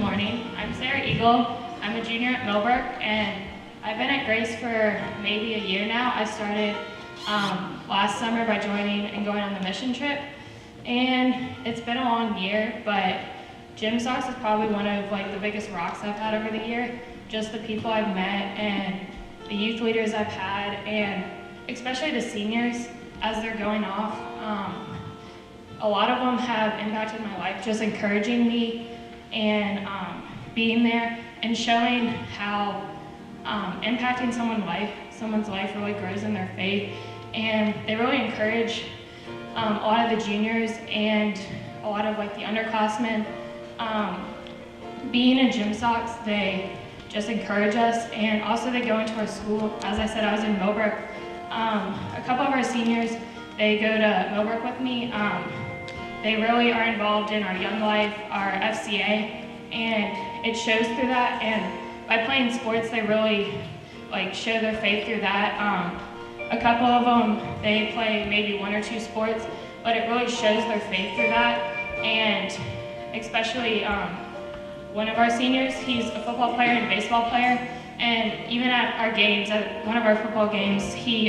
morning. I'm Sarah Eagle. I'm a junior at Millbrook, and I've been at Grace for maybe a year now. I started last summer by joining and going on the mission trip, and it's been a long year, but Gym Socks is probably one of the biggest rocks I've had over the year. Just the people I've met and the youth leaders I've had, and especially the seniors as they're going off. A lot of them have impacted my life, just encouraging me and being there and showing how impacting someone's life really grows in their faith. And they really encourage a lot of the juniors and a lot of the underclassmen. Being in Gym Socks, they just encourage us, and also they go into our school. As I said, I was in Millbrook. A couple of our seniors, they go to Millbrook with me. They really are involved in our Young Life, our FCA, and it shows through that. And by playing sports, they really show their faith through that. A couple of them, they play maybe 1 or 2 sports, but it really shows their faith through that. And especially one of our seniors, he's a football player and baseball player, and even at our games, at one of our football games, he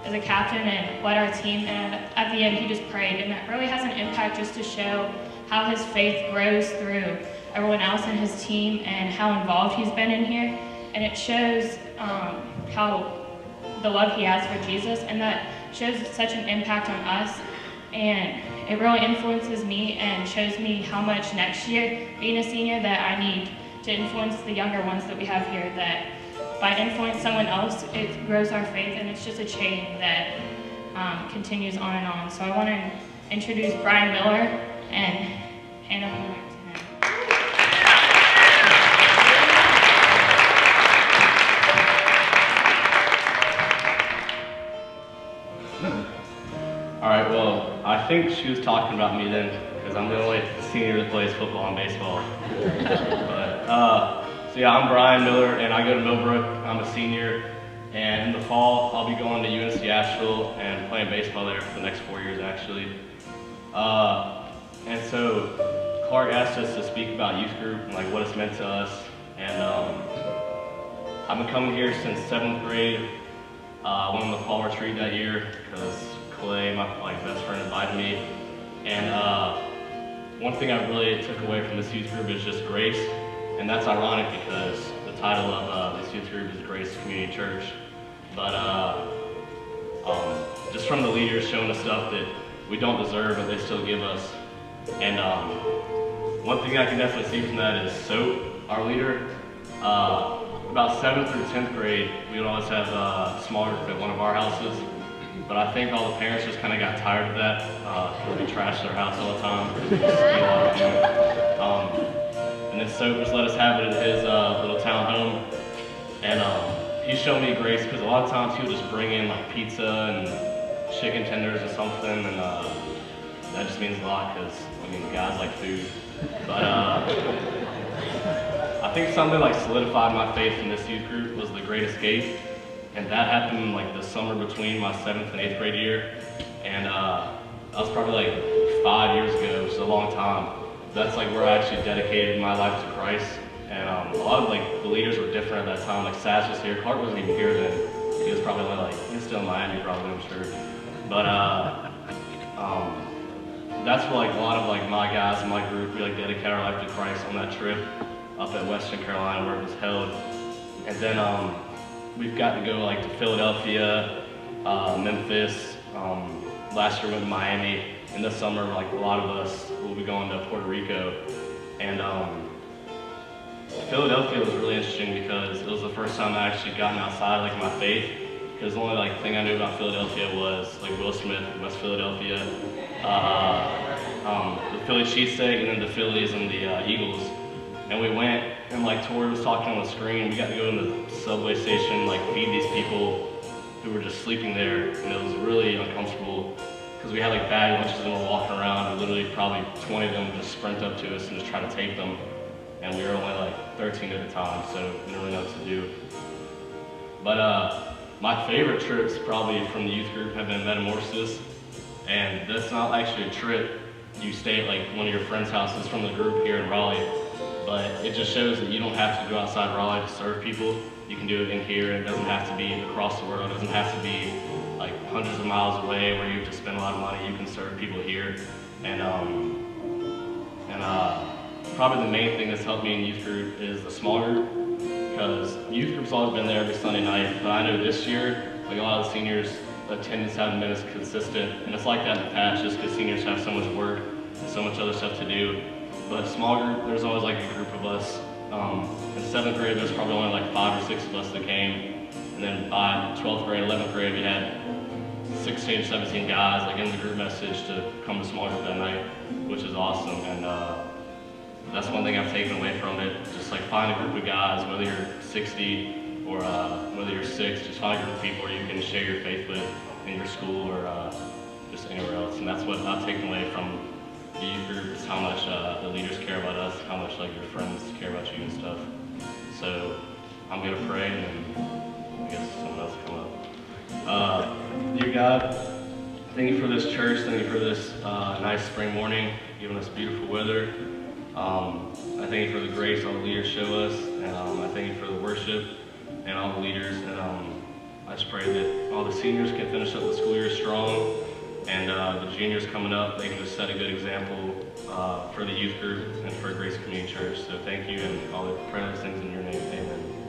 is a captain and led our team, and at the end he just prayed, and that really has an impact just to show how his faith grows through everyone else in his team and how involved he's been in here. And it shows how the love he has for Jesus, and that shows such an impact on us, and it really influences me and shows me how much next year, being a senior, that I need to influence the younger ones that we have here, that by influencing someone else, it grows our faith, and it's just a chain that continues on and on. So I want to introduce Brian Miller and hand over the mic to him. All right, well, I think she was talking about me then, because I'm the only senior that plays football and baseball. So yeah, I'm Brian Miller, and I go to Millbrook. I'm a senior, and in the fall, I'll be going to UNC Asheville and playing baseball there for the next 4 years, actually. And so Clark asked us to speak about youth group and what it's meant to us. And I've been coming here since 7th grade. I went on the fall retreat that year because Clay, my best friend, invited me. And one thing I really took away from this youth group is just grace. And that's ironic because the title of this youth group is Grace Community Church. But just from the leaders showing us stuff that we don't deserve, but they still give us. And one thing I can definitely see from that is Soap, our leader. About 7th through 10th grade, we would always have a small group at one of our houses. But I think all the parents just kind of got tired of that because we trashed their house all the time. And then Soap just let us have it at his little town home. And he showed me grace because a lot of times he would just bring in pizza and chicken tenders or something, and that just means a lot because, guys like food. But I think something solidified my faith in this youth group was the Great Escape. And that happened the summer between my 7th and 8th grade year. And that was probably 5 years ago, which is a long time. That's where I actually dedicated my life to Christ. And a lot of the leaders were different at that time. Sass was here. Clark wasn't even here then. He was probably he was still in Miami probably, I'm sure. But that's where a lot of my guys in my group, we dedicated our life to Christ on that trip up at Western Carolina where it was held. And then we've got to go to Philadelphia, Memphis. Last year we went to Miami. And this summer, a lot of us will be going to Puerto Rico. And Philadelphia was really interesting because it was the first time I actually gotten outside my faith. Because the only thing I knew about Philadelphia was Will Smith, West Philadelphia, the Philly cheesesteak, and then the Phillies and the Eagles. And we went, and Tori was talking on the screen. We got to go in the subway station, feed these people who were just sleeping there, and it was really uncomfortable because we had bag lunches and we're walking around, and literally probably 20 of them would just sprint up to us and just try to take them. And we were only 13 at the time, so we didn't really know what to do. But my favorite trips probably from the youth group have been Metamorphosis, and that's not actually a trip. You stay at one of your friends' houses from the group here in Raleigh. but it just shows that you don't have to go outside Raleigh to serve people. You can do it in here, and it doesn't have to be across the world. It doesn't have to be like hundreds of miles away where you have to spend a lot of money. You can serve people here. And probably the main thing that's helped me in youth group is the small group, because youth group's always been there every Sunday night, but I know this year, like a lot of the seniors, attendance hasn't been as consistent, and it's like that in the past just because seniors have so much work and so much other stuff to do. But small group, there's always like a group of us. In 7th grade, there's probably only like 5 or 6 of us that came, and then by 12th grade, 11th grade, we had 16, 17 guys like in the group message to come to small group that night, which is awesome. And that's one thing I've taken away from it. Just like find a group of guys, whether you're 60 or whether you're 6, just find a group of people where you can share your faith with in your school or just anywhere else. And that's what I've taken away from the youth group, is how much the leaders care about us, how much like your friends care about you and stuff. So I'm gonna pray, and then I guess someone else will come up. Dear God, thank you for this church. Thank you for this nice spring morning, giving us beautiful weather. I thank you for the grace all the leaders show us, and I thank you for the worship and all the leaders. And I just pray that all the seniors can finish up the school year strong, and the juniors coming up, they can just set a good example for the youth group and for Grace Community Church. So thank you, and I'll pray those things in your name. Amen.